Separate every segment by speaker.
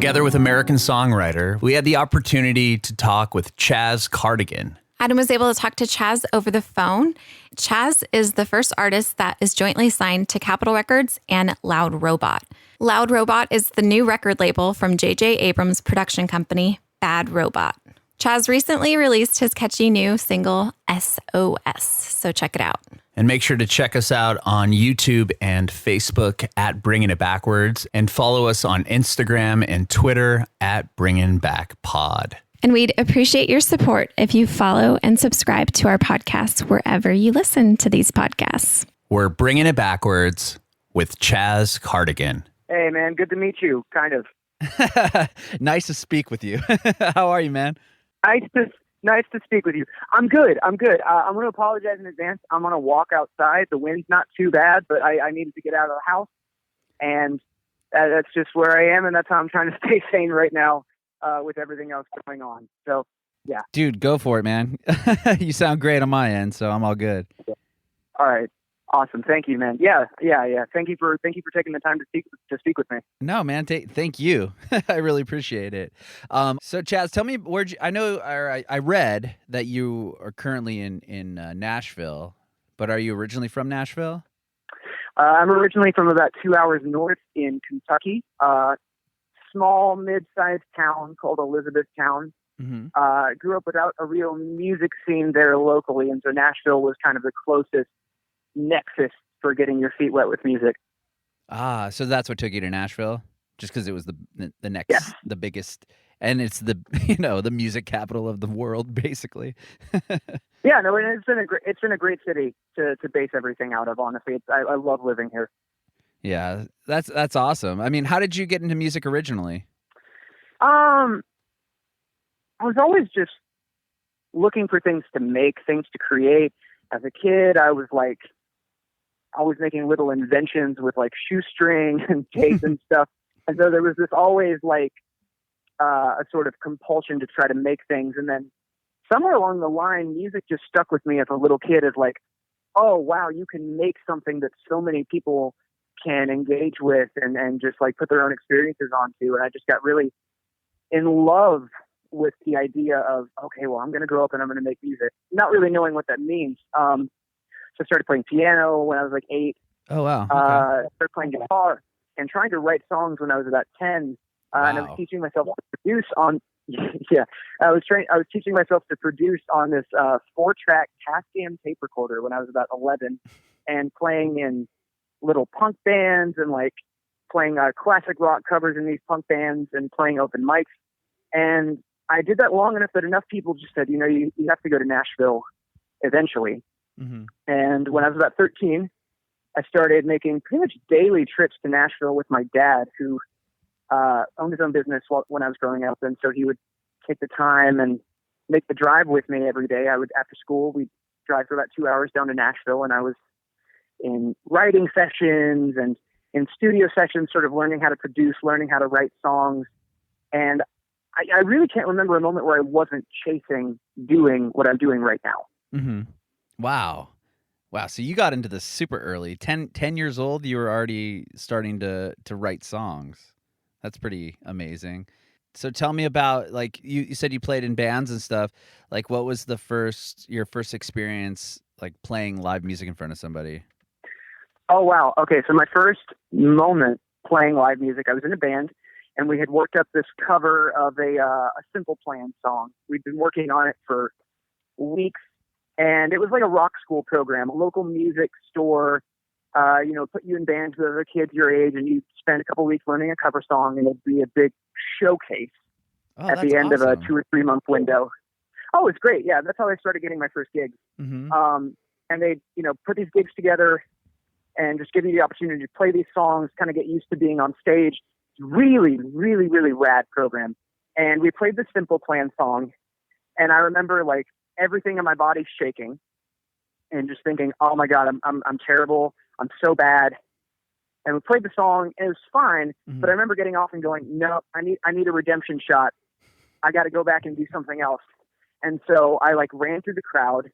Speaker 1: Together with American songwriter, we had the opportunity to talk with Chaz Cardigan.
Speaker 2: Adam was able to talk to Chaz over the phone. Chaz is the first artist that is jointly signed to Capitol Records and Loud Robot. Loud Robot is the new record label from J.J. Abrams' production company, Bad Robot. Chaz recently released his catchy new single, SOS, so check it out.
Speaker 1: And make sure to check us out on YouTube and Facebook at Bringing It Backwards, and follow us on Instagram and Twitter at Bringing Back Pod.
Speaker 2: And we'd appreciate your support if you follow and subscribe to our podcast wherever you listen to these podcasts.
Speaker 1: We're Bringing It Backwards with Chaz Cardigan.
Speaker 3: Hey, man, good to meet you, kind of.
Speaker 1: Nice to speak with you. How are you, man?
Speaker 3: Nice to speak with you. I'm good. I'm going to apologize in advance. I'm on a walk outside. The wind's not too bad, but I needed to get out of the house, and that's just where I am, and that's how I'm trying to stay sane right now with everything else going on. So, yeah.
Speaker 1: Dude, go for it, man. You sound great on my end, so I'm all good.
Speaker 3: All right. Awesome. Thank you, man. Yeah. Thank you for taking the time to speak with me.
Speaker 1: No, man. Thank you. I really appreciate it. So Chaz, tell me, I read that you are currently in Nashville, but are you originally from Nashville?
Speaker 3: I'm originally from about 2 hours north in Kentucky, small mid-sized town called Elizabethtown. Mm-hmm. Grew up without a real music scene there locally, and so Nashville was kind of the closest nexus for getting your feet wet with music.
Speaker 1: So that's what took you to Nashville, just because it was the biggest, and it's the music capital of the world, basically.
Speaker 3: Yeah, no, it's been a great city to base everything out of. Honestly, I love living here.
Speaker 1: Yeah, that's awesome. I mean, how did you get into music originally?
Speaker 3: I was always just looking for things to make, things to create. As a kid, I was always making little inventions with like shoestring and tape and stuff. And so there was this always a sort of compulsion to try to make things. And then somewhere along the line, music just stuck with me as a little kid as like, oh, wow, you can make something that so many people can engage with and just like put their own experiences onto. And I just got really in love with the idea of, okay, well, I'm going to grow up and I'm going to make music, not really knowing what that means. So I started playing piano when I was like 8.
Speaker 1: Oh, wow. Okay.
Speaker 3: Started playing guitar and trying to write songs when I was about 10.
Speaker 1: Wow.
Speaker 3: And I was teaching myself to produce on, I was teaching myself to produce on this 4-track Tascam tape recorder when I was about 11, and playing in little punk bands and like playing classic rock covers in these punk bands and playing open mics. And I did that long enough that enough people just said, you have to go to Nashville eventually. Mm-hmm. And when I was about 13, I started making pretty much daily trips to Nashville with my dad, who owned his own business when I was growing up. And so he would take the time and make the drive with me every day. After school, we'd drive for about 2 hours down to Nashville, and I was in writing sessions and in studio sessions, sort of learning how to produce, learning how to write songs. And I really can't remember a moment where I wasn't chasing doing what I'm doing right now.
Speaker 1: Mm-hmm. Wow. So you got into this super early. 10 years old, you were already starting to write songs. That's pretty amazing. So tell me about, like, you said you played in bands and stuff. Like, what was your first experience, like, playing live music in front of somebody?
Speaker 3: Oh, wow. Okay, so my first moment playing live music, I was in a band, and we had worked up this cover of a Simple Plan song. We'd been working on it for weeks, and it was like a rock school program, a local music store, put you in bands with other kids your age, and you spend a couple weeks learning a cover song, and it'd be a big showcase at the end of a 2 or 3 month window. Oh, it's great. Yeah, that's how I started getting my first gigs. Mm-hmm. And they, put these gigs together and just give you the opportunity to play these songs, kind of get used to being on stage. Really, really, really rad program. And we played the Simple Plan song, and I remember like everything in my body shaking and just thinking, oh my God, I'm terrible. I'm so bad. And we played the song, and it was fine. Mm-hmm. But I remember getting off and going, no, I need a redemption shot. I got to go back and do something else. And so I like ran through the crowd,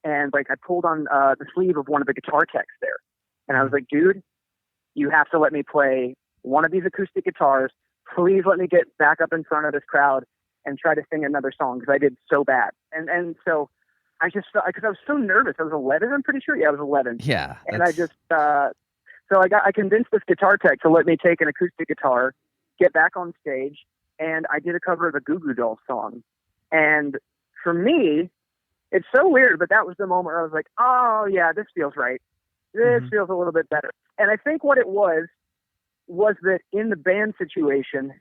Speaker 3: and like I pulled on the sleeve of one of the guitar techs there. And I was like, dude, you have to let me play one of these acoustic guitars please let me get back up in front of this crowd and try to sing another song because I did so bad. And so I just felt, because I was so nervous. I was 11, I'm pretty sure. Yeah, I was 11.
Speaker 1: Yeah.
Speaker 3: And I just, so I convinced this guitar tech to let me take an acoustic guitar, get back on stage, and I did a cover of a Goo Goo Dolls song. And for me, it's so weird, but that was the moment where I was like, oh yeah, this feels right. This feels a little bit better. And I think what it was that in the band situation,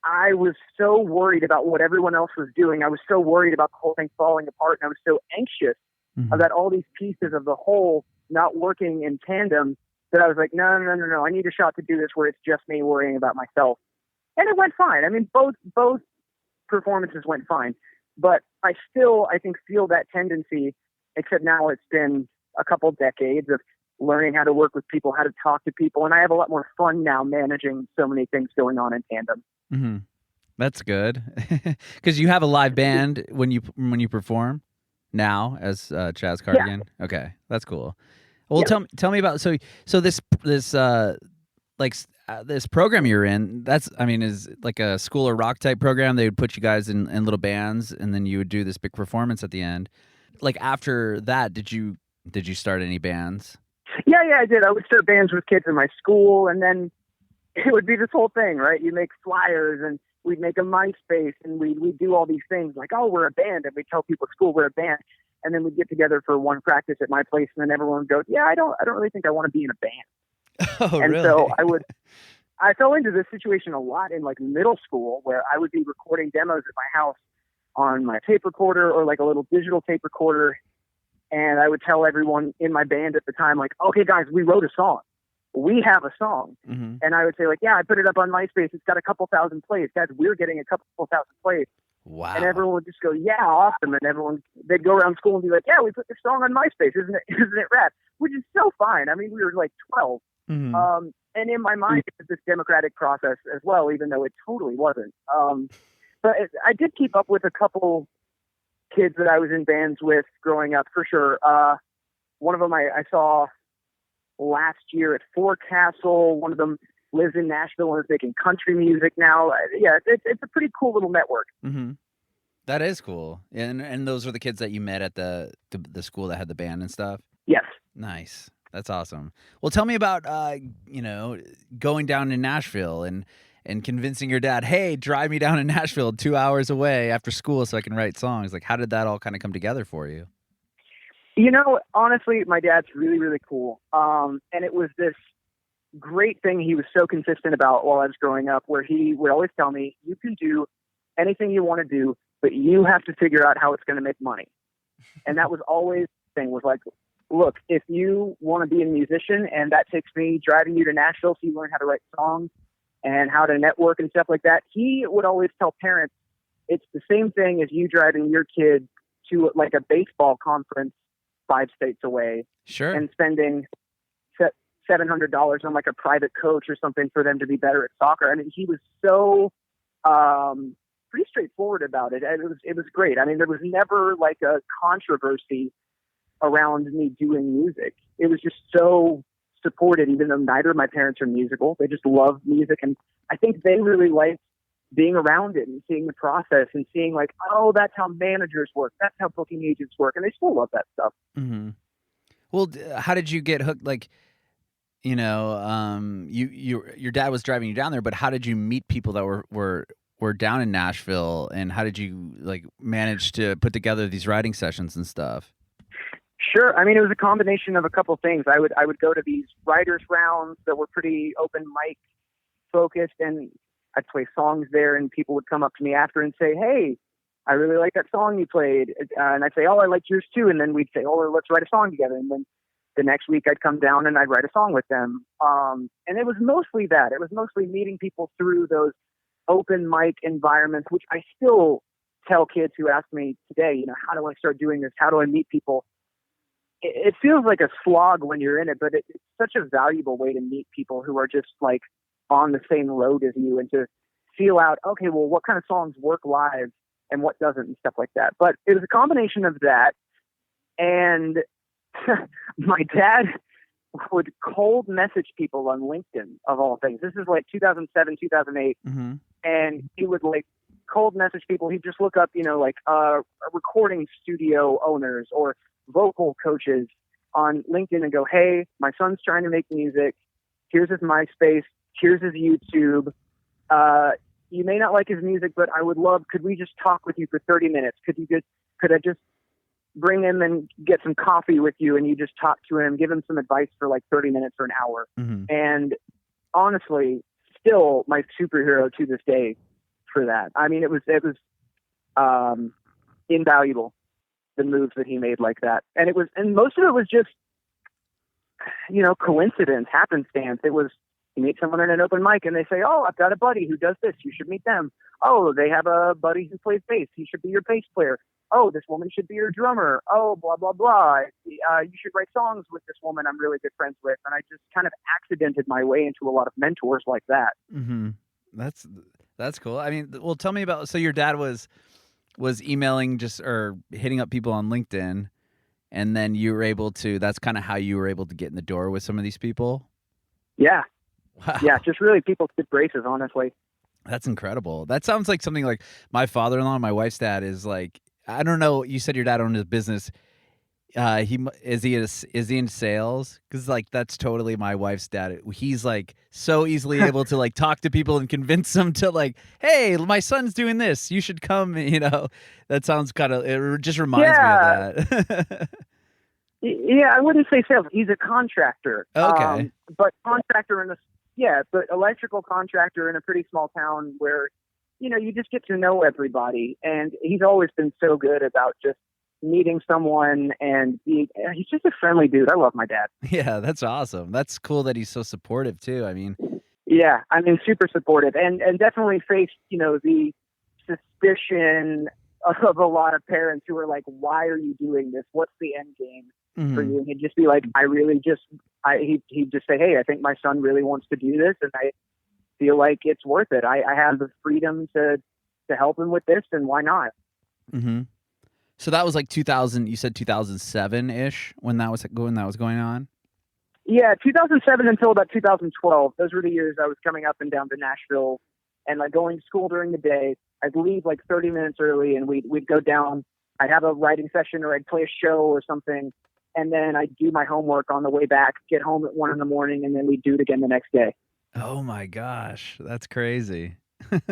Speaker 3: I was so worried about what everyone else was doing. I was so worried about the whole thing falling apart. And I was so anxious about all these pieces of the whole not working in tandem that I was like, no. I need a shot to do this where it's just me worrying about myself. And it went fine. I mean, both performances went fine. But I still, I think, feel that tendency, except now it's been a couple decades of learning how to work with people, how to talk to people. And I have a lot more fun now managing so many things going on in tandem.
Speaker 1: Mm-hmm. That's good. Because you have a live band when you perform now as Chaz Cardigan. Yeah. Okay, that's cool. Well, tell me about so this this program you're in. That's, I mean, is like a School of Rock type program. They would put you guys in little bands, and then you would do this big performance at the end. Like after that, did you start any bands?
Speaker 3: Yeah, I did. I would start bands with kids in my school, and then it would be this whole thing, right? You make flyers, and we'd make a MySpace, and we'd do all these things like, oh, we're a band, and we'd tell people at school we're a band, and then we'd get together for one practice at my place, and then everyone would go, yeah, I don't really think I want to be in a band.
Speaker 1: Oh,
Speaker 3: and
Speaker 1: really?
Speaker 3: So I fell into this situation a lot in like middle school where I would be recording demos at my house on my tape recorder or like a little digital tape recorder. And I would tell everyone in my band at the time, like, okay, guys, we wrote a song. We have a song.
Speaker 1: Mm-hmm.
Speaker 3: And I would say, like, yeah, I put it up on MySpace. It's got a couple thousand plays. Guys, we're getting a couple thousand plays.
Speaker 1: Wow.
Speaker 3: And everyone would just go, yeah, awesome. And they'd go around school and be like, yeah, we put this song on MySpace. Isn't it rad? Which is so fine. I mean, we were like 12.
Speaker 1: Mm-hmm.
Speaker 3: And in my mind, it was this democratic process as well, even though it totally wasn't. But I did keep up with a couple kids that I was in bands with growing up, for sure. One of them I saw last year at Forecastle. One of them lives in Nashville and is making country music now. Yeah, it's a pretty cool little network.
Speaker 1: Mm-hmm. That is cool. And those are the kids that you met at the school that had the band and stuff?
Speaker 3: Yes.
Speaker 1: Nice. That's awesome. Well, tell me about, going down to Nashville and convincing your dad, hey, drive me down to Nashville 2 hours away after school so I can write songs. Like, how did that all kind of come together for you?
Speaker 3: Honestly, my dad's really, really cool. And it was this great thing he was so consistent about while I was growing up, where he would always tell me, you can do anything you want to do, but you have to figure out how it's going to make money. And that was always the thing, was like, look, if you want to be a musician and that takes me driving you to Nashville so you learn how to write songs and how to network and stuff like that, he would always tell parents, it's the same thing as you driving your kid to like a baseball conference 5 states away.
Speaker 1: Sure.
Speaker 3: And spending $700 on like a private coach or something for them to be better at soccer. I mean, he was so pretty straightforward about it. And it was great. I mean, there was never like a controversy around me doing music. It was just so supported, even though neither of my parents are musical. They just love music. And I think they really liked being around it and seeing the process and seeing like, oh, that's how managers work. That's how booking agents work. And they still love that stuff.
Speaker 1: Mm-hmm. Well, how did you get hooked? Like, your dad was driving you down there, but how did you meet people that were down in Nashville, and how did you like manage to put together these writing sessions and stuff?
Speaker 3: Sure. I mean, it was a combination of a couple things. I would go to these writers' rounds that were pretty open mic focused, and I'd play songs there, and people would come up to me after and say, hey, I really like that song you played. And I'd say, oh, I like yours too. And then we'd say, oh, let's write a song together. And then the next week I'd come down and I'd write a song with them. And it was mostly that. It was mostly meeting people through those open mic environments, which I still tell kids who ask me today, how do I start doing this? How do I meet people? It feels like a slog when you're in it, but it's such a valuable way to meet people who are just like on the same road as you, and to feel out, okay, well, what kind of songs work live and what doesn't and stuff like that. But it was a combination of that. And my dad would cold message people on LinkedIn, of all things. This is like 2007, 2008.
Speaker 1: Mm-hmm.
Speaker 3: And he would like cold message people. He'd just look up, like recording studio owners or vocal coaches on LinkedIn and go, hey, my son's trying to make music. Here's his MySpace. Here's his YouTube. You may not like his music, but could we just talk with you for 30 minutes? Could I just bring him and get some coffee with you and you just talk to him, give him some advice for like 30 minutes or an hour.
Speaker 1: Mm-hmm.
Speaker 3: And honestly, still my superhero to this day for that. I mean, it was invaluable, the moves that he made like that. And most of it was just, coincidence, happenstance. It was, you meet someone at an open mic and they say, oh, I've got a buddy who does this. You should meet them. Oh, they have a buddy who plays bass. He should be your bass player. Oh, this woman should be your drummer. Oh, blah, blah, blah. You should write songs with this woman I'm really good friends with. And I just kind of accidented my way into a lot of mentors like that.
Speaker 1: Mm-hmm. That's cool. I mean, well, tell me about, so your dad was emailing or hitting up people on LinkedIn, and then you were able to, that's kind of how you were able to get in the door with some of these people?
Speaker 3: Yeah.
Speaker 1: Wow.
Speaker 3: Yeah, just really people's good graces, honestly.
Speaker 1: That's incredible. That sounds like something like my father-in-law, my wife's dad is like, I don't know. You said your dad owned his business. Is he in sales? Because like that's totally my wife's dad. He's like so easily able to like talk to people and convince them to like, hey, my son's doing this. You should come. That sounds it just reminds me of that.
Speaker 3: Yeah, I wouldn't say sales. He's a contractor.
Speaker 1: Okay,
Speaker 3: but contractor but electrical contractor in a pretty small town where, you just get to know everybody. And he's always been so good about just meeting someone and he's just a friendly dude. I love my dad.
Speaker 1: Yeah, that's awesome. That's cool that he's so supportive too. I mean,
Speaker 3: yeah, super supportive and definitely faced, the suspicion of a lot of parents who are like, why are you doing this? What's the end game for you? And he'd just be like, he'd just say, hey, I think my son really wants to do this. And I feel like it's worth it. I have the freedom to help him with this, and why not?
Speaker 1: Mm-hmm. So that was like 2000. You said 2007-ish when that was going on.
Speaker 3: Yeah, 2007 until about 2012. Those were the years I was coming up and down to Nashville, and like going to school during the day. I'd leave like 30 minutes early, and we'd go down. I'd have a writing session, or I'd play a show or something, and then I'd do my homework on the way back. Get home at 1 a.m, and then we'd do it again the next day.
Speaker 1: Oh my gosh, that's crazy.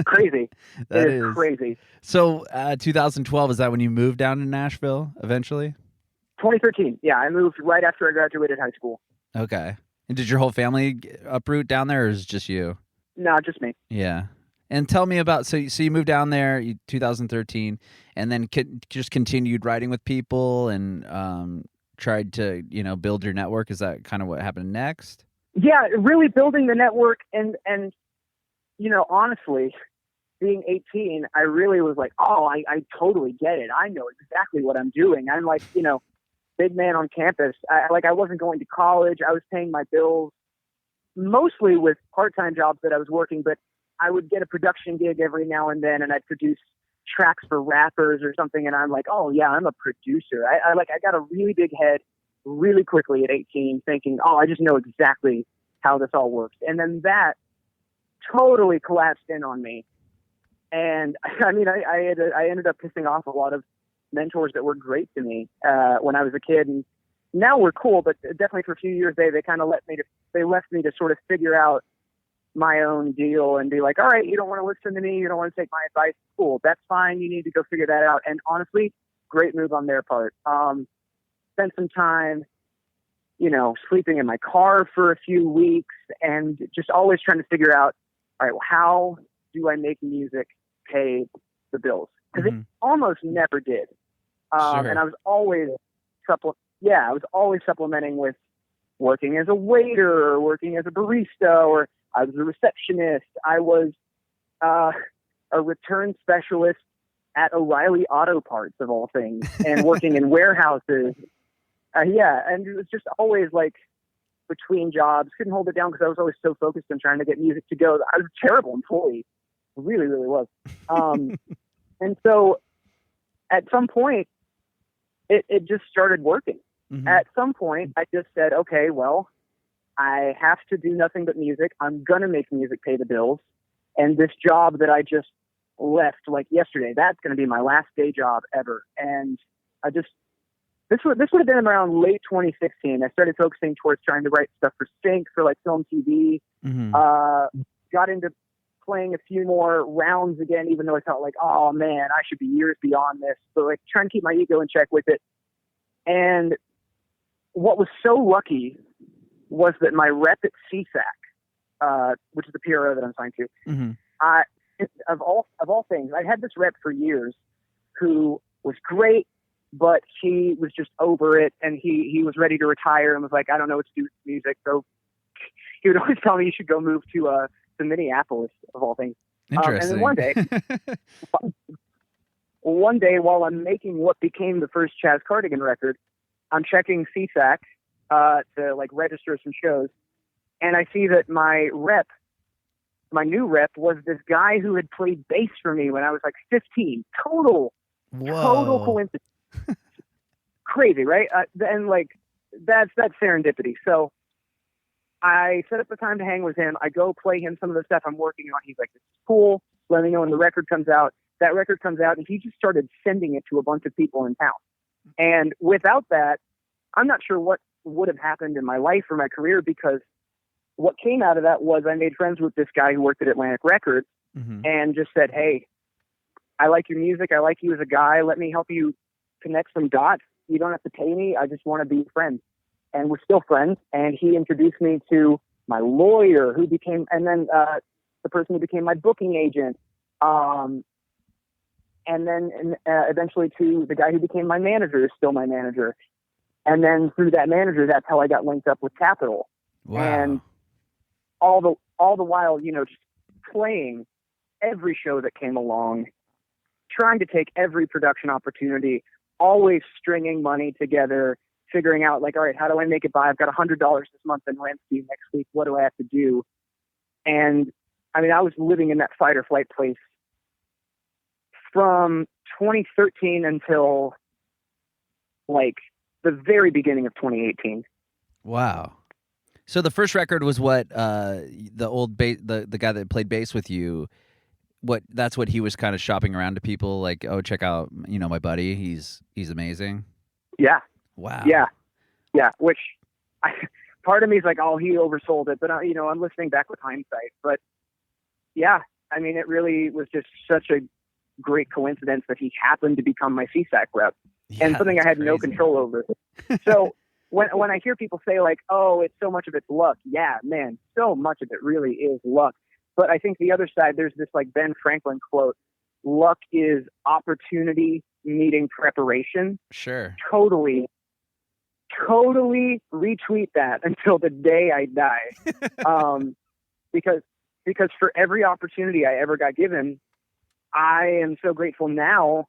Speaker 3: Crazy.
Speaker 1: That
Speaker 3: is crazy.
Speaker 1: So 2012, is that when you moved down to Nashville eventually?
Speaker 3: 2013. Yeah, I moved right after I graduated high school.
Speaker 1: Okay. And did your whole family uproot down there, or is it just you?
Speaker 3: No, just me.
Speaker 1: Yeah. And tell me about, so you moved down there 2013, and then just continued writing with people and tried to, build your network. Is that kind of what happened next?
Speaker 3: Yeah, really building the network and honestly, being 18, I really was like, oh, I totally get it. I know exactly what I'm doing. I'm like, big man on campus. I wasn't going to college. I was paying my bills mostly with part-time jobs that I was working, but I would get a production gig every now and then, and I'd produce tracks for rappers or something. And I'm like, oh yeah, I'm a producer. I got a really big head really quickly at 18 thinking, oh, I just know exactly how this all works. And then that totally collapsed in on me. And I mean, I ended up pissing off a lot of mentors that were great to me when I was a kid. And now we're cool, but definitely for a few years, they kind of left me to sort of figure out my own deal and be like, all right, you don't want to listen to me. You don't want to take my advice. Cool. That's fine. You need to go figure that out. And honestly, great move on their part. Spent some time, sleeping in my car for a few weeks and just always trying to figure out, all right, well, how do I make music pay the bills? Because it almost never did.
Speaker 1: Sure.
Speaker 3: And I was always supplementing with working as a waiter or working as a barista, or I was a receptionist. I was a return specialist at O'Reilly Auto Parts, of all things, and working in warehouses. And it was just always like between jobs. Couldn't hold it down because I was always so focused on trying to get music to go. I was a terrible employee. I really, really was. And so at some point, it just started working. Mm-hmm. At some point, I just said, okay, well, I have to do nothing but music. I'm going to make music pay the bills. And this job that I just left like yesterday, that's going to be my last day job ever. And this would have been around late 2016. I started focusing towards trying to write stuff for Sync, for like film, TV.
Speaker 1: Mm-hmm.
Speaker 3: Got into playing a few more rounds again, even though I felt like, oh man, I should be years beyond this. But like trying to keep my ego in check with it. And what was so lucky was that my rep at CSAC, which is the PRO that I'm signed to,
Speaker 1: Mm-hmm.
Speaker 3: of all things, I had this rep for years who was great, but he was just over it, and he was ready to retire and was like, I don't know what to do with music. So he would always tell me you should go move to Minneapolis, of all things.
Speaker 1: Interesting.
Speaker 3: And then one day while I'm making what became the first Chaz Cardigan record, I'm checking CSAC to like register some shows, and I see that my new rep was this guy who had played bass for me when I was like 15. Total coincidence. Crazy, right? And like that's serendipity. So I set up a time to hang with him. I go play him some of the stuff I'm working on. He's like, "This is cool. Let me know when the record comes out." That record comes out, and he just started sending it to a bunch of people in town. And without that, I'm not sure what would have happened in my life or my career, because what came out of that was I made friends with this guy who worked at Atlantic Records,
Speaker 1: Mm-hmm.
Speaker 3: and just said, "Hey, I like your music. I like you as a guy. Let me help you connect some dots. You don't have to pay me. I just want to be friends." And we're still friends. And he introduced me to my lawyer, who became, and then the person who became my booking agent. And then eventually to the guy who became my manager, is still my manager. And then through that manager, that's how I got linked up with Capitol.
Speaker 1: Wow.
Speaker 3: And all the while, just playing every show that came along, trying to take every production opportunity, always stringing money together, figuring out like, all right, how do I make it by? I've got $100 this month in rent due next week. What do I have to do? And I mean, I was living in that fight or flight place from 2013 until like the very beginning of 2018.
Speaker 1: Wow. So the first record was what the old the guy that played bass with you, that's what he was kind of shopping around to people, like, oh, check out, my buddy, he's amazing.
Speaker 3: Yeah.
Speaker 1: Wow.
Speaker 3: Yeah. Which part of me is like, oh, he oversold it, but I'm listening back with hindsight. But yeah, I mean, it really was just such a great coincidence that he happened to become my CSAC rep, and something I had no control over. So when I hear people say like, oh, it's so much of it's luck. Yeah, man, so much of it really is luck. But I think the other side, there's this like Ben Franklin quote, luck is opportunity meeting preparation.
Speaker 1: Sure.
Speaker 3: Totally retweet that until the day I die. Because for every opportunity I ever got given, I am so grateful now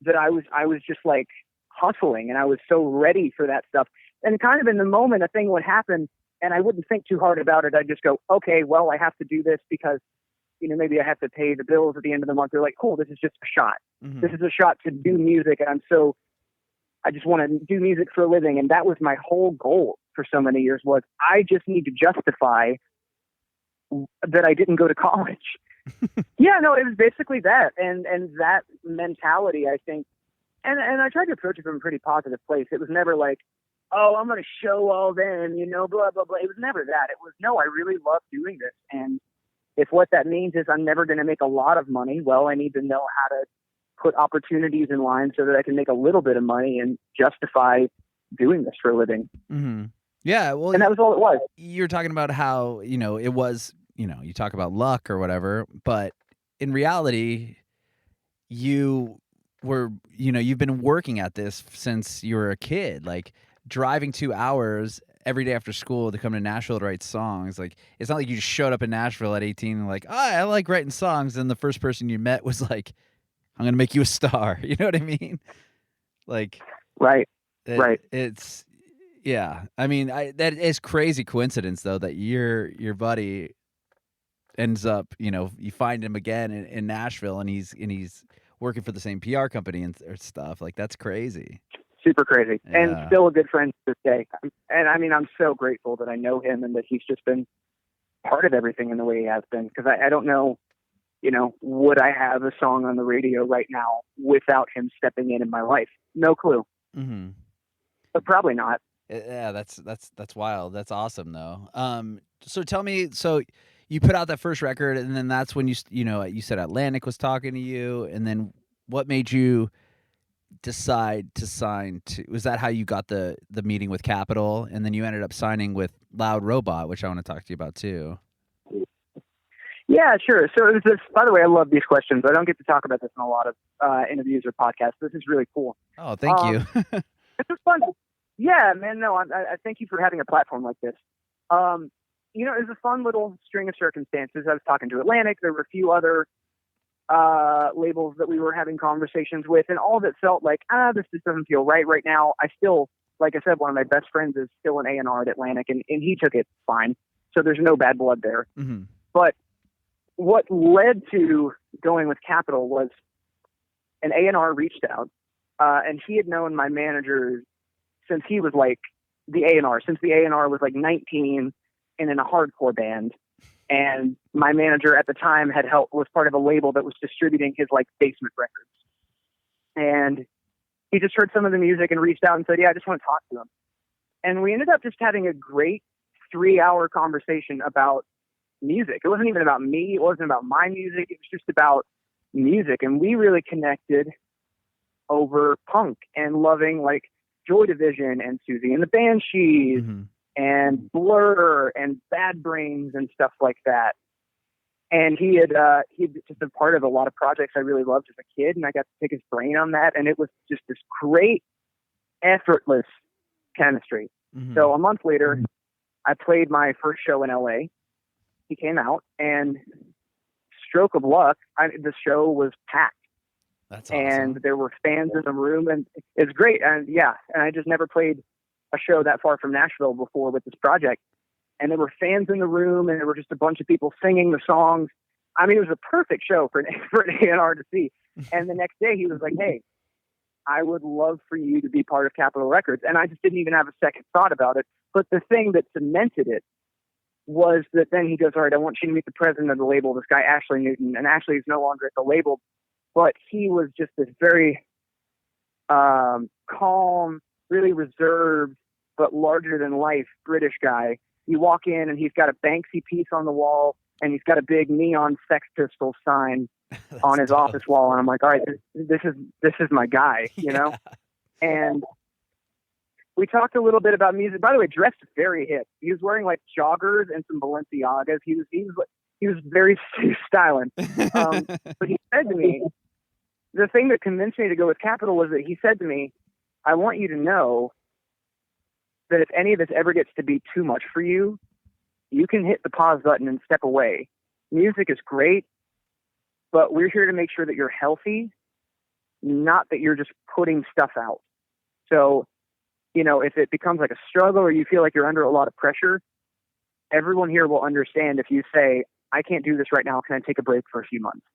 Speaker 3: that I was just like hustling, and I was so ready for that stuff. And kind of in the moment, a thing would happen and I wouldn't think too hard about it. I'd just go, okay, well, I have to do this because, maybe I have to pay the bills at the end of the month. They're like, cool, this is just a shot. Mm-hmm. This is a shot to do music. And I just want to do music for a living. And that was my whole goal for so many years, was I just need to justify that I didn't go to college. Yeah, no, it was basically that. And that mentality, I think, and I tried to approach it from a pretty positive place. It was never like, oh, I'm going to show all them, blah, blah, blah. It was never that. It was, no, I really love doing this. And if what that means is I'm never going to make a lot of money, well, I need to know how to put opportunities in line so that I can make a little bit of money and justify doing this for a living.
Speaker 1: Mm-hmm. Yeah. Well,
Speaker 3: and that was all it was.
Speaker 1: You're talking about how, it was, you talk about luck or whatever, but in reality, you were, you've been working at this since you were a kid, like driving 2 hours every day after school to come to Nashville to write songs. Like, it's not like you just showed up in Nashville at 18 and like, oh, I like writing songs. And the first person you met was like, I'm going to make you a star. You know what I mean? Like,
Speaker 3: right.
Speaker 1: It's, yeah. I mean, that is crazy coincidence though, that your buddy ends up, you find him again in Nashville and he's working for the same PR company or stuff. Like, that's crazy.
Speaker 3: Super crazy. And
Speaker 1: Yeah.
Speaker 3: still a good friend to this day. And I mean, I'm so grateful that I know him and that he's just been part of everything in the way he has been. Because I don't know, would I have a song on the radio right now without him stepping in my life? No clue.
Speaker 1: Mm-hmm.
Speaker 3: But probably not.
Speaker 1: Yeah, that's wild. That's awesome though. So tell me, so you put out that first record, and then that's when you said Atlantic was talking to you, and then what made you decide to sign to? Was that how you got the meeting with Capitol, and then you ended up signing with Loud Robot, which I want to talk to you about too?
Speaker 3: Yeah, sure. So it was this, by the way, I love these questions. I don't get to talk about this in a lot of interviews or podcasts. This is really cool.
Speaker 1: Oh, thank you.
Speaker 3: It's just fun. Yeah, man. No, I thank you for having a platform like this. It was a fun little string of circumstances. I was talking to Atlantic. There were a few other labels that we were having conversations with, and all of it felt like, this just doesn't feel right now. I still, like I said, one of my best friends is still an A&R at Atlantic, and he took it fine. So there's no bad blood there.
Speaker 1: Mm-hmm.
Speaker 3: But what led to going with Capitol was an A&R reached out, and he had known my manager since he was like the A&R, since the A&R was like 19 and in a hardcore band. And my manager at the time was part of a label that was distributing his like basement records. And he just heard some of the music and reached out and said, yeah, I just want to talk to him. And we ended up just having a great 3-hour conversation about music. It wasn't even about me. It wasn't about my music. It was just about music. And we really connected over punk and loving like Joy Division and Susie and the Banshees.
Speaker 1: Mm-hmm.
Speaker 3: And Blur and Bad Brains and stuff like that. And he'd just been part of a lot of projects I really loved as a kid, and I got to pick his brain on that, and it was just this great, effortless chemistry.
Speaker 1: Mm-hmm.
Speaker 3: So a month later, I played my first show in LA. He came out, and stroke of luck, the show was packed.
Speaker 1: That's awesome.
Speaker 3: And there were fans in the room, and it's great. And yeah, and I just never played a show that far from Nashville before with this project. And there were fans in the room, and there were just a bunch of people singing the songs. I mean, it was a perfect show for an A&R to see. And the next day he was like, hey, I would love for you to be part of Capitol Records. And I just didn't even have a second thought about it. But the thing that cemented it was that then he goes, all right, I want you to meet the president of the label, this guy, Ashley Newton. And Ashley is no longer at the label, but he was just this very calm, really reserved, but larger than life British guy. You walk in and he's got a Banksy piece on the wall, and he's got a big neon Sex Pistols sign on his office wall. And I'm like, all right, this is my guy, you know? And we talked a little bit about music. By the way, dressed very hip. He was wearing like joggers and some Balenciagas. He was very styling. But he said to me, the thing that convinced me to go with Capitol was that he said to me, I want you to know that if any of this ever gets to be too much for you, you can hit the pause button and step away. Music is great, but we're here to make sure that you're healthy, not that you're just putting stuff out. So, if it becomes like a struggle or you feel like you're under a lot of pressure, everyone here will understand if you say, I can't do this right now. Can I take a break for a few months?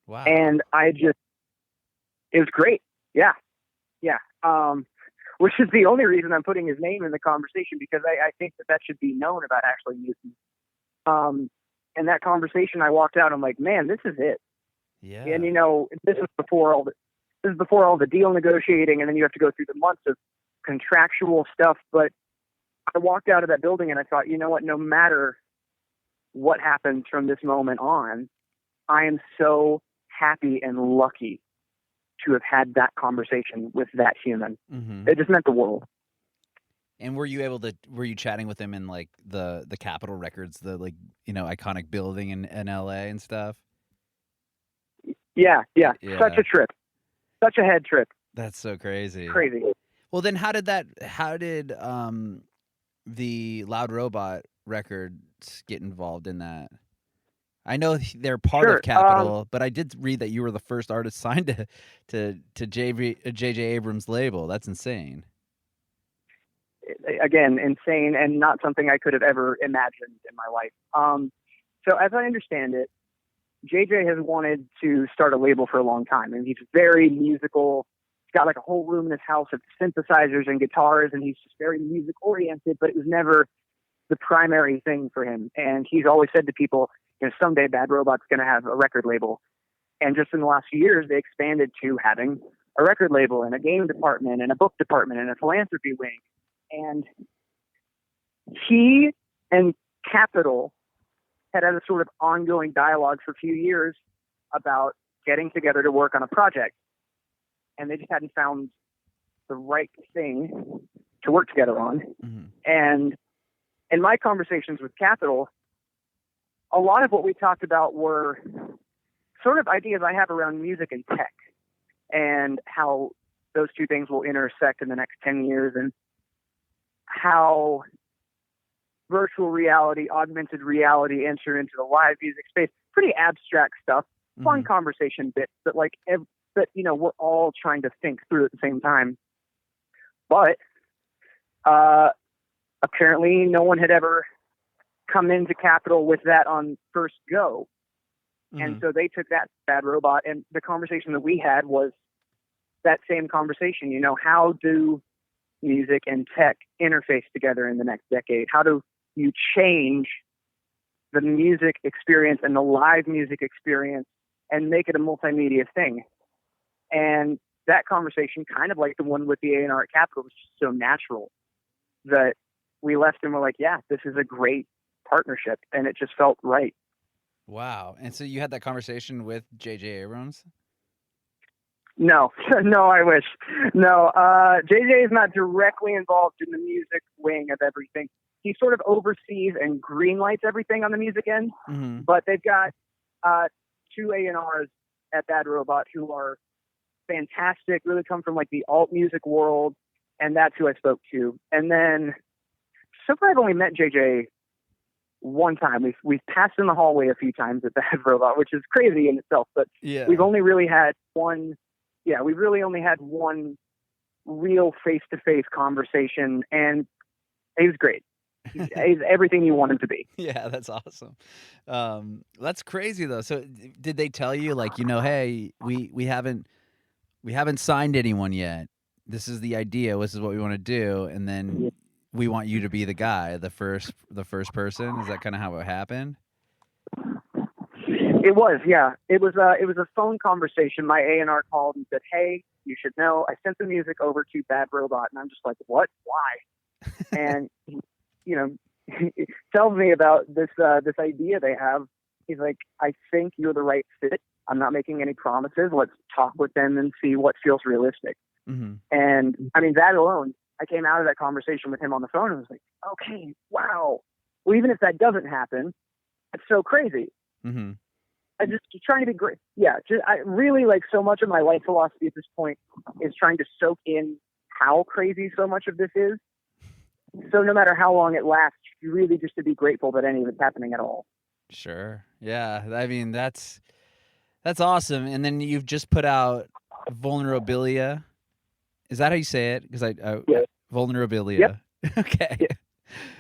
Speaker 1: Wow.
Speaker 3: And it was great. Yeah. Yeah. Which is the only reason I'm putting his name in the conversation, because I think that should be known about Ashley Newton. And that conversation, I walked out, I'm like, man, this is it.
Speaker 1: Yeah.
Speaker 3: And this is before all the deal negotiating, and then you have to go through the months of contractual stuff. But I walked out of that building and I thought, you know what, no matter what happens from this moment on, I am so happy and lucky to have had that conversation with that human.
Speaker 1: Mm-hmm.
Speaker 3: It just meant the world.
Speaker 1: And were you chatting with him in like the Capitol Records, the iconic building in LA and stuff?
Speaker 3: Yeah. Such a trip. Such a head trip.
Speaker 1: That's so crazy.
Speaker 3: Crazy.
Speaker 1: Well, then how did the Loud Robot Records get involved in that? I know they're part of Capitol, but I did read that you were the first artist signed to J.J. Abrams' label. That's insane.
Speaker 3: Again, insane, and not something I could have ever imagined in my life. So as I understand it, JJ has wanted to start a label for a long time, and he's very musical, got like a whole room in his house of synthesizers and guitars, and he's just very music oriented, but it was never the primary thing for him. And he's always said to people, someday Bad Robot's going to have a record label. And just in the last few years, they expanded to having a record label and a game department and a book department and a philanthropy wing. And he and Capitol had a sort of ongoing dialogue for a few years about getting together to work on a project. And they just hadn't found the right thing to work together on. Mm-hmm. And in my conversations with Capitol, a lot of what we talked about were sort of ideas I have around music and tech and how those two things will intersect in the next 10 years, and how virtual reality, augmented reality enter into the live music space. Pretty abstract stuff, fun conversation bits, but we're all trying to think through at the same time. But apparently no one had ever come into Capitol with that on first go. And so they took that Bad Robot, and the conversation that we had was that same conversation. How do music and tech interface together in the next decade? How do you change the music experience and the live music experience and make it a multimedia thing? And that conversation, kind of like the one with the A&R at Capitol, was just so natural that we left and we're like, yeah, this is a great partnership, and it just felt right.
Speaker 1: Wow. And so you had that conversation with J.J. Abrams?
Speaker 3: No, I wish. No, JJ is not directly involved in the music wing of everything. He sort of oversees and greenlights everything on the music end, but they've got two A&Rs at Bad Robot who are fantastic, really come from like the alt music world, and that's who I spoke to. And then, so far I've only met JJ one time. We've passed in the hallway a few times at Bad Robot, which is crazy in itself, but we've only really had one. Yeah, we've really only had one real face-to-face conversation, and he was great. He's everything you want him to be.
Speaker 1: Yeah, that's awesome. That's crazy though. So did they tell you like, hey, we haven't signed anyone yet. This is the idea. This is what we want to do, and then we want you to be the guy, the first person. Is that kind of how it happened?
Speaker 3: It was, yeah. It was a phone conversation. My A&R called and said, "Hey, you should know, I sent the music over to Bad Robot," and I'm just like, "What? Why?" And he tells me about this idea they have. He's like, "I think you're the right fit. I'm not making any promises. Let's talk with them and see what feels realistic." And I mean, that alone, I came out of that conversation with him on the phone and was like, "Okay, wow. Well, even if that doesn't happen, it's so crazy." I'm just trying to be great. Yeah, I really like so much of my life philosophy at this point is trying to soak in how crazy so much of this is. So no matter how long it lasts, you really just to be grateful that any of it's happening at all.
Speaker 1: Sure. Yeah. I mean, that's awesome. And then you've just put out Vulnerabilia. Is that how you say it? Because Vulnerabilia.
Speaker 3: Yep.
Speaker 1: Okay.
Speaker 3: Yeah.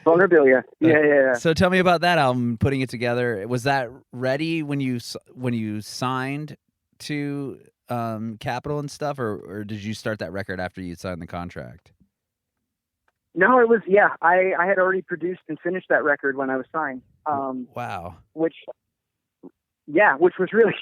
Speaker 3: Vulnerabilia. Yeah.
Speaker 1: So tell me about that album, putting it together. Was that ready when you signed to Capitol and stuff, or did you start that record after you signed the contract?
Speaker 3: No, it was, yeah. I had already produced and finished that record when I was signed.
Speaker 1: Wow.
Speaker 3: Which was really,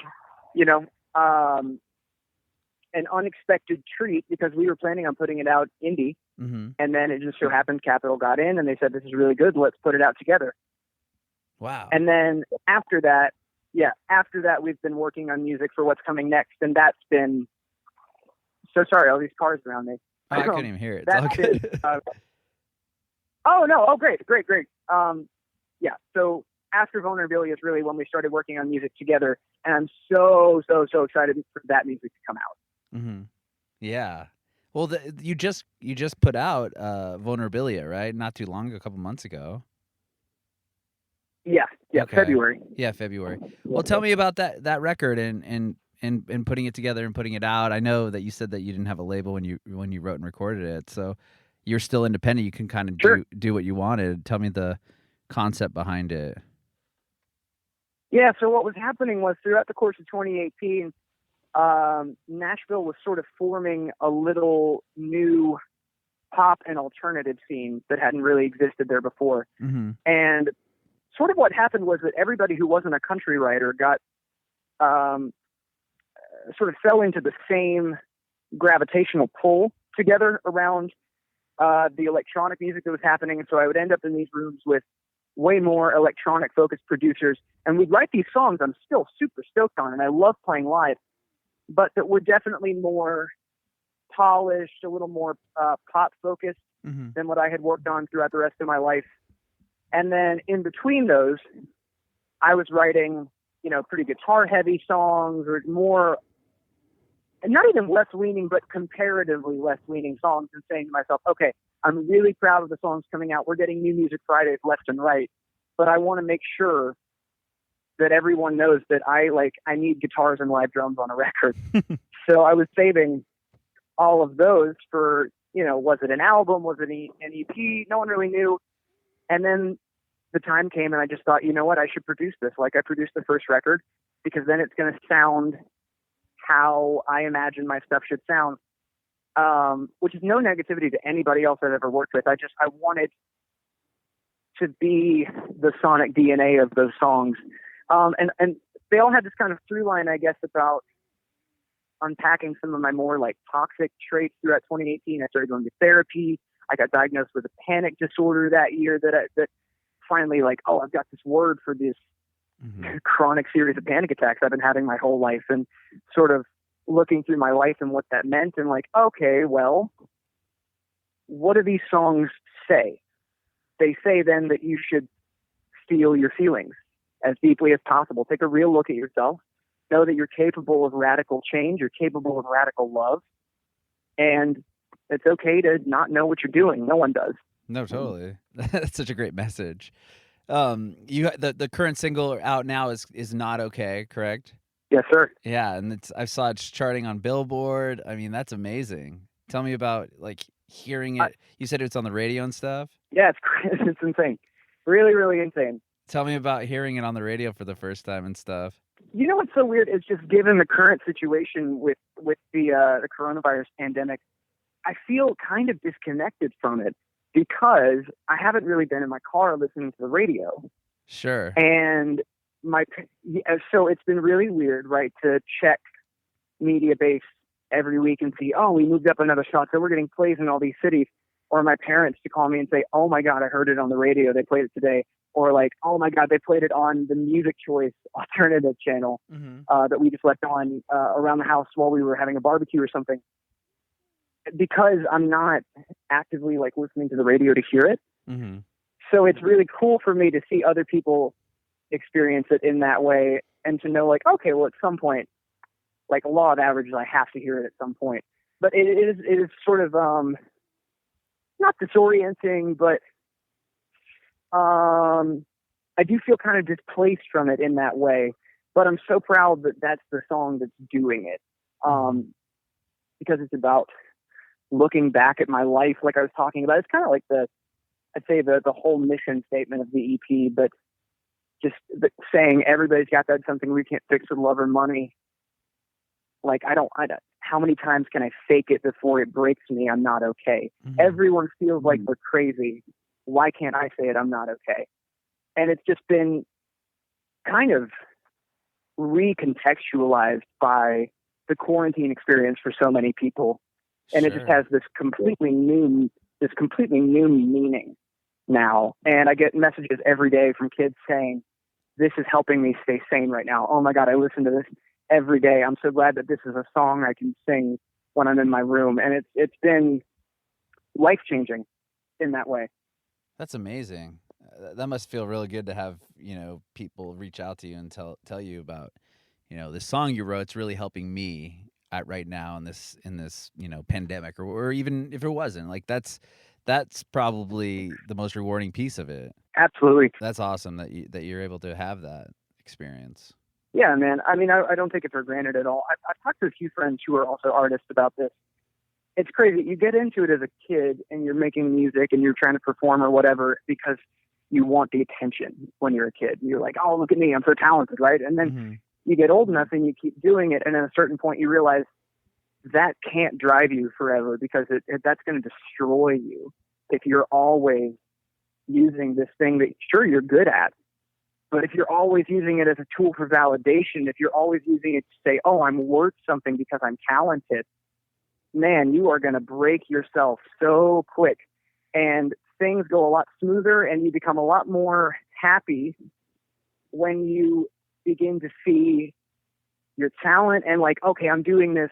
Speaker 3: an unexpected treat, because we were planning on putting it out indie. And then it just so happened Capitol got in and they said, "This is really good. Let's put it out together."
Speaker 1: Wow.
Speaker 3: And then after that, we've been working on music for what's coming next. And that's been, so sorry, all these cars around me.
Speaker 1: I couldn't even hear it. It's all good.
Speaker 3: Oh, no. Oh, great. So after Vulnerability is really when we started working on music together. And I'm so excited for that music to come out.
Speaker 1: Yeah. Well, you just put out Vulnerabilia, right? Not too long ago, a couple months ago.
Speaker 3: Yeah, okay. February.
Speaker 1: Yeah, February. Well, tell me about that record and putting it together and putting it out. I know that you said that you didn't have a label when you wrote and recorded it, so you're still independent. You can kind of do what you wanted. Tell me the concept behind it.
Speaker 3: Yeah, so what was happening was throughout the course of 2018, Nashville was sort of forming a little new pop and alternative scene that hadn't really existed there before.
Speaker 1: Mm-hmm.
Speaker 3: And sort of what happened was that everybody who wasn't a country writer got sort of fell into the same gravitational pull together around the electronic music that was happening. And so I would end up in these rooms with way more electronic focused producers, and we'd write these songs I'm still super stoked on, and I love playing live, but that were definitely more polished, a little more pop focused
Speaker 1: Mm-hmm.
Speaker 3: than what I had worked on throughout the rest of my life. And then in between those, I was writing, pretty guitar heavy songs, or more, and not even left leaning, but comparatively left leaning songs, and saying to myself, okay, I'm really proud of the songs coming out. We're getting new music Fridays left and right, but I want to make sure that everyone knows that I need guitars and live drums on a record. So I was saving all of those for, was it an album? Was it an EP? No one really knew. And then the time came and I just thought, you know what, I should produce this like I produced the first record, because then it's going to sound how I imagine my stuff should sound. Which is no negativity to anybody else I've ever worked with. I wanted to be the sonic DNA of those songs. And they all had this kind of through line, I guess, about unpacking some of my more toxic traits throughout 2018. I started going to therapy. I got diagnosed with a panic disorder that year that finally I've got this word for this
Speaker 1: Mm-hmm.
Speaker 3: chronic series of panic attacks I've been having my whole life, and sort of looking through my life and what that meant, and okay, well, what do these songs say? They say then that you should feel your feelings as deeply as possible. Take a real look at yourself. Know that you're capable of radical change. You're capable of radical love. And it's okay to not know what you're doing. No one does.
Speaker 1: No, totally. That's such a great message. The current single out now is Not Okay, correct?
Speaker 3: Yes, sir.
Speaker 1: Yeah, and I saw it's charting on Billboard. I mean, that's amazing. Tell me about hearing it. You said it's on the radio and stuff?
Speaker 3: Yeah, it's insane. Really, really insane.
Speaker 1: Tell me about hearing it on the radio for the first time and stuff.
Speaker 3: You know what's so weird is, just given the current situation with the coronavirus pandemic, I feel kind of disconnected from it, because I haven't really been in my car listening to the radio.
Speaker 1: Sure.
Speaker 3: And so it's been really weird, right, to check media base every week and see, oh, we moved up another shot, so we're getting plays in all these cities. Or my parents to call me and say, oh my God, I heard it on the radio. They played it today. Or oh my God, they played it on the Music Choice alternative channel
Speaker 1: Mm-hmm.
Speaker 3: that we just left on around the house while we were having a barbecue or something. Because I'm not actively listening to the radio to hear it.
Speaker 1: Mm-hmm.
Speaker 3: So it's really cool for me to see other people experience it in that way, and to know okay, well, at some point, a law of averages, I have to hear it at some point. But it is sort of not disorienting, but I do feel kind of displaced from it in that way. But I'm so proud that that's the song that's doing it, because it's about looking back at my life, like I was talking about. It's kind of I'd say the whole mission statement of the EP, but just saying everybody's got that something we can't fix with love or money. I don't, how many times can I fake it before it breaks me? I'm not okay.
Speaker 1: Mm-hmm.
Speaker 3: Everyone feels like they're crazy. Why can't I say it? I'm not okay. And it's just been kind of recontextualized by the quarantine experience for so many people. And
Speaker 1: Sure.
Speaker 3: it just has this completely new meaning now. And I get messages every day from kids saying, this is helping me stay sane right now. Oh my God, I listen to this every day. I'm so glad that this is a song I can sing when I'm in my room. And it's been life-changing in that way.
Speaker 1: That's amazing. That must feel really good to have, people reach out to you and tell you about, this song you wrote. It's really helping me right now in this pandemic, or even if it wasn't. That's probably the most rewarding piece of it.
Speaker 3: Absolutely.
Speaker 1: That's awesome that you're able to have that experience.
Speaker 3: Yeah, man. I mean, I don't take it for granted at all. I've talked to a few friends who are also artists about this. It's crazy. You get into it as a kid and you're making music and you're trying to perform or whatever because you want the attention when you're a kid. You're like, oh, look at me. I'm so talented, right? And then you get old enough and you keep doing it, and at a certain point you realize that can't drive you forever, because that's going to destroy you if you're always using this thing that sure you're good at. But if you're always using it as a tool for validation, if you're always using it to say, oh, I'm worth something because I'm talented, man, you are going to break yourself so quick. And things go a lot smoother, and you become a lot more happy when you begin to see your talent and like, okay, I'm doing this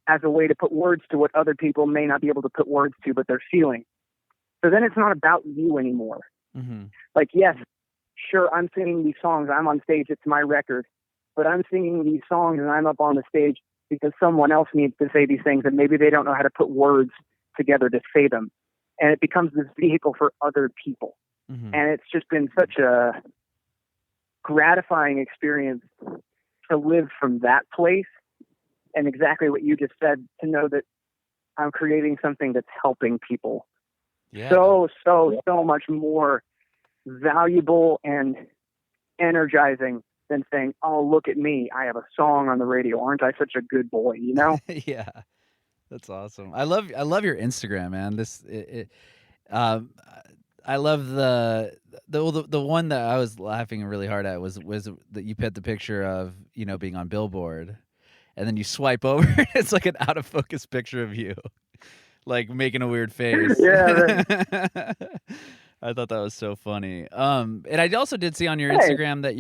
Speaker 3: as a way to put words to what other people may not be able to put words to, but they're feeling. So then it's not about you anymore.
Speaker 1: Mm-hmm.
Speaker 3: Like, yes, sure, I'm singing these songs. I'm on stage. It's my record. But I'm singing these songs and I'm up on the stage because someone else needs to say these things, and maybe they don't know how to put words together to say them. And it becomes this vehicle for other people.
Speaker 1: Mm-hmm.
Speaker 3: And it's just been such a gratifying experience to live from that place. And exactly what you just said, to know that I'm creating something that's helping people.
Speaker 1: Yeah.
Speaker 3: So much more valuable and energizing than saying, oh, look at me, I have a song on the radio. Aren't I such a good boy, you know?
Speaker 1: Yeah. That's awesome. I love your Instagram, man. I love the one that I was laughing really hard at was that you put the picture of, being on Billboard, and then you swipe over, it's like an out of focus picture of you, like making a weird face.
Speaker 3: Yeah. Right.
Speaker 1: I thought that was so funny. And I also did see on your Instagram that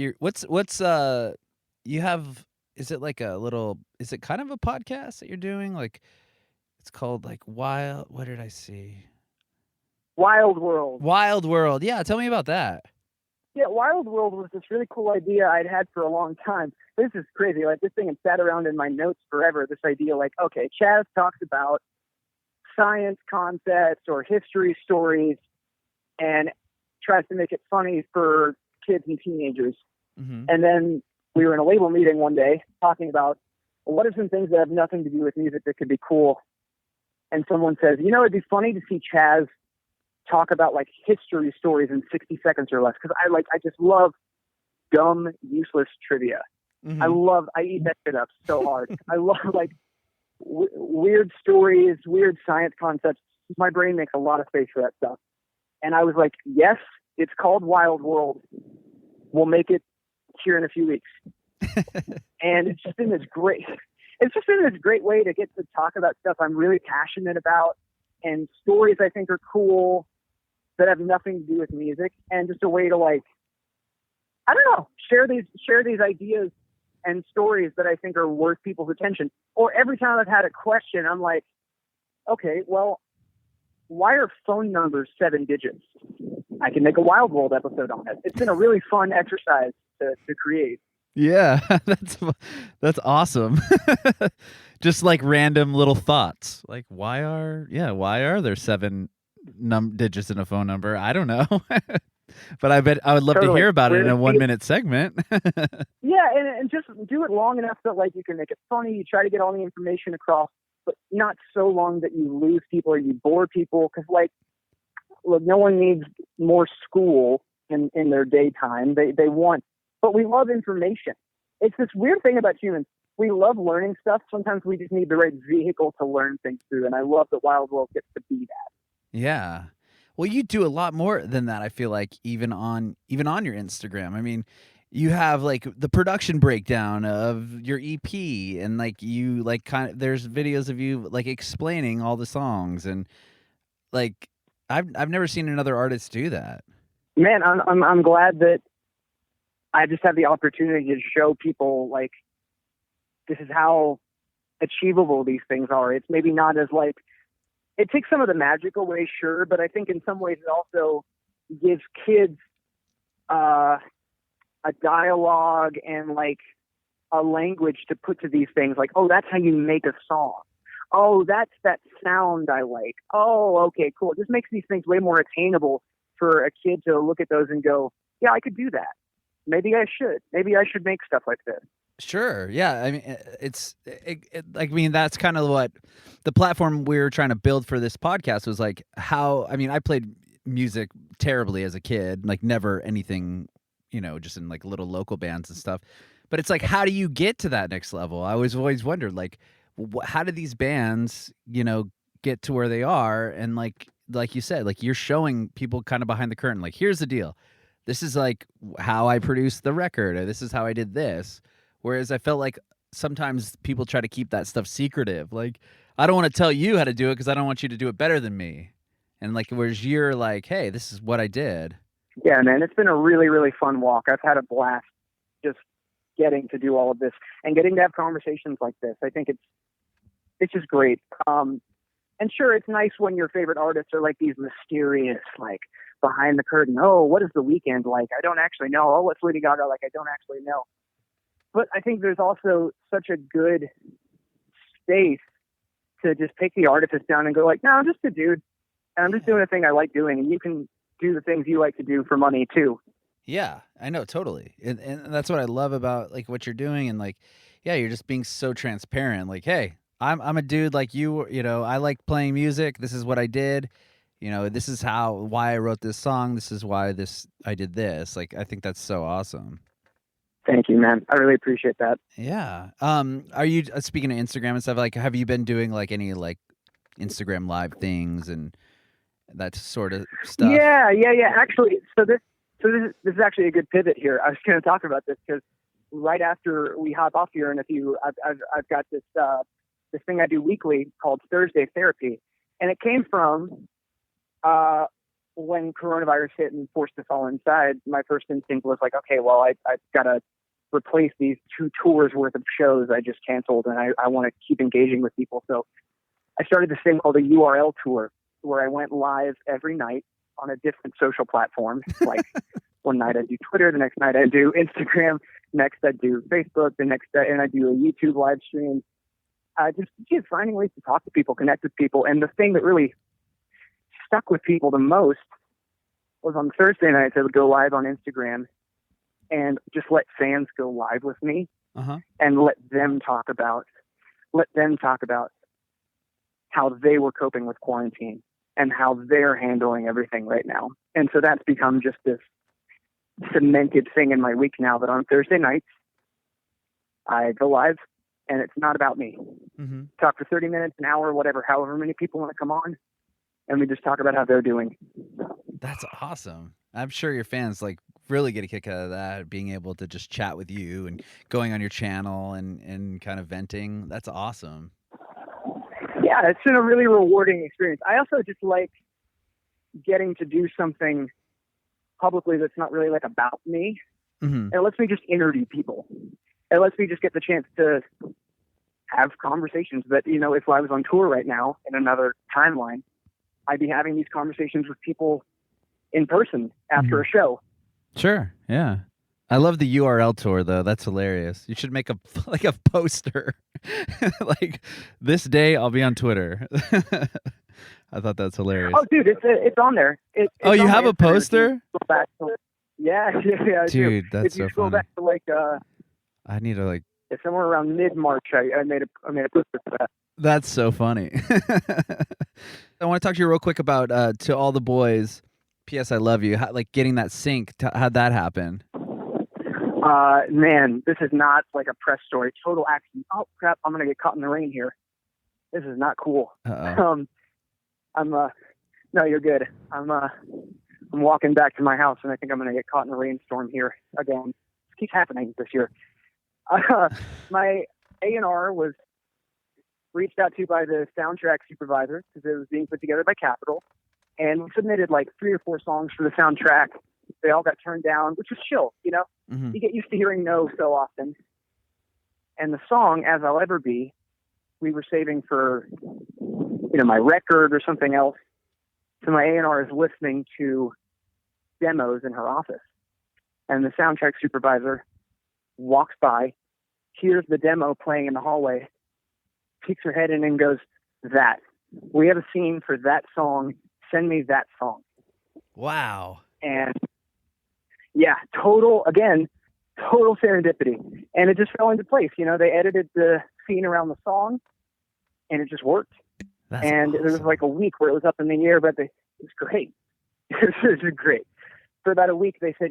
Speaker 1: you have, is it kind of a podcast that you're doing? Like, it's called like what did I see?
Speaker 3: Wild World.
Speaker 1: Wild World. Yeah. Tell me about that.
Speaker 3: Yeah. Wild World was this really cool idea I'd had for a long time. This is crazy. Like, this thing had sat around in my notes forever. This idea, like, okay, Chaz talks about science concepts or history stories and tries to make it funny for kids and teenagers.
Speaker 1: Mm-hmm.
Speaker 3: And then we were in a label meeting one day talking about, well, what are some things that have nothing to do with music that could be cool? And someone says, it'd be funny to see Chaz talk about like history stories in 60 seconds or less. Cause I just love dumb, useless trivia.
Speaker 1: Mm-hmm.
Speaker 3: I eat that shit up so hard. I love like weird stories, weird science concepts. My brain makes a lot of space for that stuff. And I was like, yes, it's called Wild World. We'll make it here in a few weeks. And it's just been this great way to get to talk about stuff I'm really passionate about, and stories I think are cool that have nothing to do with music, and just a way to, like, I don't know, share these ideas and stories that I think are worth people's attention. Or every time I've had a question, I'm like, okay, well, why are phone numbers 7 digits? I can make a Wild World episode on it. It's been a really fun exercise to create.
Speaker 1: Yeah, that's awesome. Just like random little thoughts, like why are there 7 digits in a phone number? I don't know. But I bet I would love to hear about it in a 1-minute segment.
Speaker 3: Yeah, and just do it long enough that like you can make it funny. You try to get all the information across, but not so long that you lose people or you bore people. Because like, look, no one needs more school in their daytime. They want, but we love information. It's this weird thing about humans. We love learning stuff. Sometimes we just need the right vehicle to learn things through. And I love that Wild World gets to be that.
Speaker 1: Yeah. Well, you do a lot more than that, I feel like, even on your Instagram. I mean, you have like the production breakdown of your EP, and like you like there's videos of you like explaining all the songs, and like I've never seen another artist do that.
Speaker 3: Man, I'm glad that I just have the opportunity to show people like this is how achievable these things are. It's maybe not as like, it takes some of the magic away, sure, but I think in some ways it also gives kids a dialogue and like a language to put to these things. Like, oh, that's how you make a song. Oh, that's that sound I like. Oh, okay, cool. It just makes these things way more attainable for a kid to look at those and go, yeah, I could do that. Maybe I should. Maybe I should make stuff like this.
Speaker 1: Sure. Yeah. I mean, that's kind of what the platform we were trying to build for this podcast was like. I played music terribly as a kid, like never anything, just in like little local bands and stuff. But it's like, how do you get to that next level? I was always wondered, like, how do these bands, get to where they are? And like you said, like you're showing people kind of behind the curtain. Like, here's the deal. This is like how I produced the record, or this is how I did this. Whereas I felt like sometimes people try to keep that stuff secretive. Like, I don't want to tell you how to do it because I don't want you to do it better than me. And like, whereas you're like, hey, this is what I did.
Speaker 3: Yeah, man, it's been a really, really fun walk. I've had a blast just getting to do all of this and getting to have conversations like this. I think it's just great. And sure, it's nice when your favorite artists are like these mysterious, like behind the curtain. Oh, what is the weekend like? I don't actually know. Oh, what's Lady Gaga like? I don't actually know. But I think there's also such a good space to just take the artifice down and go like, no, I'm just a dude. And I'm just doing a thing I like doing. And you can do the things you like to do for money too.
Speaker 1: Yeah, I know, totally. And that's what I love about like what you're doing. And like, yeah, you're just being so transparent. Like, hey, I'm a dude like you, I like playing music. This is what I did. This is why I wrote this song. This is why I did this. Like, I think that's so awesome.
Speaker 3: Thank you, man. I really appreciate that.
Speaker 1: Yeah. Are you speaking of Instagram and stuff, like, have you been doing like any like Instagram live things and that sort of stuff?
Speaker 3: Yeah. Actually, so this is actually a good pivot here. I was going to talk about this because right after we hop off here in a few, I've got this thing I do weekly called Thursday Therapy, and it came from when coronavirus hit and forced us all inside. My first instinct was like, okay, well, I've got to replace these 2 tours worth of shows I just canceled, and I want to keep engaging with people. So I started this thing called a URL tour, where I went live every night on a different social platform. Like one night I do Twitter, the next night I do Instagram, next I do Facebook, the next day, and I do a YouTube live stream. Just finding ways to talk to people, connect with people. And the thing that really stuck with people the most was on Thursday nights I would go live on Instagram and just let fans go live with me and let them talk about how they were coping with quarantine and how they're handling everything right now. And so that's become just this cemented thing in my week now, that on Thursday nights I go live and it's not about me. Mm-hmm. Talk for 30 minutes, an hour, whatever, however many people want to come on, and we just talk about how they're doing.
Speaker 1: That's awesome. I'm sure your fans like really get a kick out of that, being able to just chat with you and going on your channel and kind of venting. That's awesome.
Speaker 3: Yeah, it's been a really rewarding experience. I also just like getting to do something publicly that's not really like about me. Mm-hmm. It lets me just interview people. It lets me just get the chance to have conversations that, if I was on tour right now in another timeline, I'd be having these conversations with people in person after a show.
Speaker 1: Sure. Yeah. I love the URL tour though. That's hilarious. You should make a poster. Like, this day I'll be on Twitter. I thought that's hilarious.
Speaker 3: Oh, dude, it's on there. It's
Speaker 1: you have a poster?
Speaker 3: Yeah.
Speaker 1: Dude, that's so funny. If you
Speaker 3: go back to like
Speaker 1: I need to like
Speaker 3: somewhere around mid-March, I made a poster for that.
Speaker 1: That's so funny. I want to talk to you real quick about To All the Boys, P.S. I Love You. Like getting that sync, how'd that happen?
Speaker 3: Man, this is not like a press story. Total accident. Oh crap! I'm gonna get caught in the rain here. This is not cool.
Speaker 1: Uh-oh.
Speaker 3: No, you're good. I'm walking back to my house, and I think I'm gonna get caught in a rainstorm here again. This keeps happening this year. My A&R was reached out to by the soundtrack supervisor because it was being put together by Capitol, and we submitted like 3 or 4 songs for the soundtrack. They all got turned down, which was chill, Mm-hmm. You get used to hearing no so often. And the song, As I'll Ever Be, we were saving for, my record or something else. So my A&R is listening to demos in her office. And the soundtrack supervisor walks by, hears the demo playing in the hallway, peeks her head in and goes, "That. We have a scene for that song. Send me that song."
Speaker 1: Wow.
Speaker 3: And yeah, total serendipity. And it just fell into place. They edited the scene around the song and it just worked.
Speaker 1: That's
Speaker 3: and
Speaker 1: awesome.
Speaker 3: There was like a week where it was up in the air, but it was great. It was great. For about a week, they said,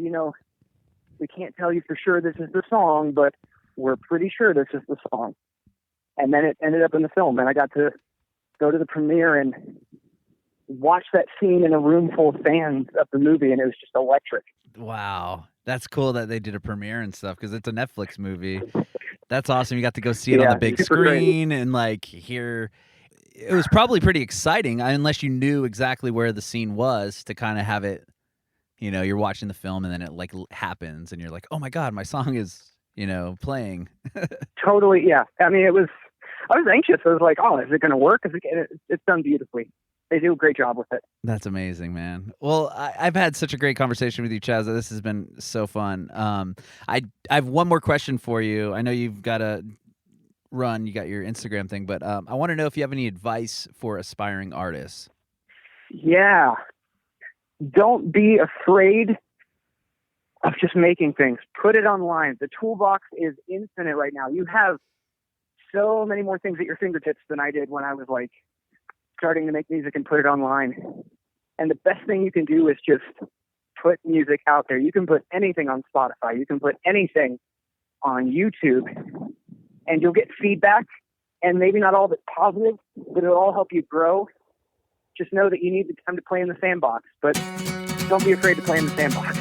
Speaker 3: We can't tell you for sure this is the song, but we're pretty sure this is the song. And then it ended up in the film, and I got to go to the premiere and watch that scene in a room full of fans of the movie, and it was just electric.
Speaker 1: Wow. That's cool that they did a premiere and stuff because it's a Netflix movie. That's awesome. You got to go see it on the big
Speaker 3: super great.
Speaker 1: screen and like hear. It was probably pretty exciting unless you knew exactly where the scene was to kind of have it, you know, you're watching the film and then it like happens and you're like, oh my God, my song is, you know, playing.
Speaker 3: Totally. Yeah. I mean, I was anxious. I was like, oh, is it going to work? It's done beautifully. They do a great job with it.
Speaker 1: That's amazing, man. Well, I've had such a great conversation with you, Chaz. This has been so fun. I have one more question for you. I know you've got to run. You got your Instagram thing, but I want to know if you have any advice for aspiring artists.
Speaker 3: Yeah. Don't be afraid of just making things. Put it online. The toolbox is infinite right now. You have so many more things at your fingertips than I did when I was like starting to make music and put it online. And the best thing you can do is just put music out there. You can put anything on Spotify. You can put anything on YouTube, and you'll get feedback, and maybe not all of it positive, but it'll all help you grow. Just know that you need the time to play in the sandbox, but don't be afraid to play in the sandbox.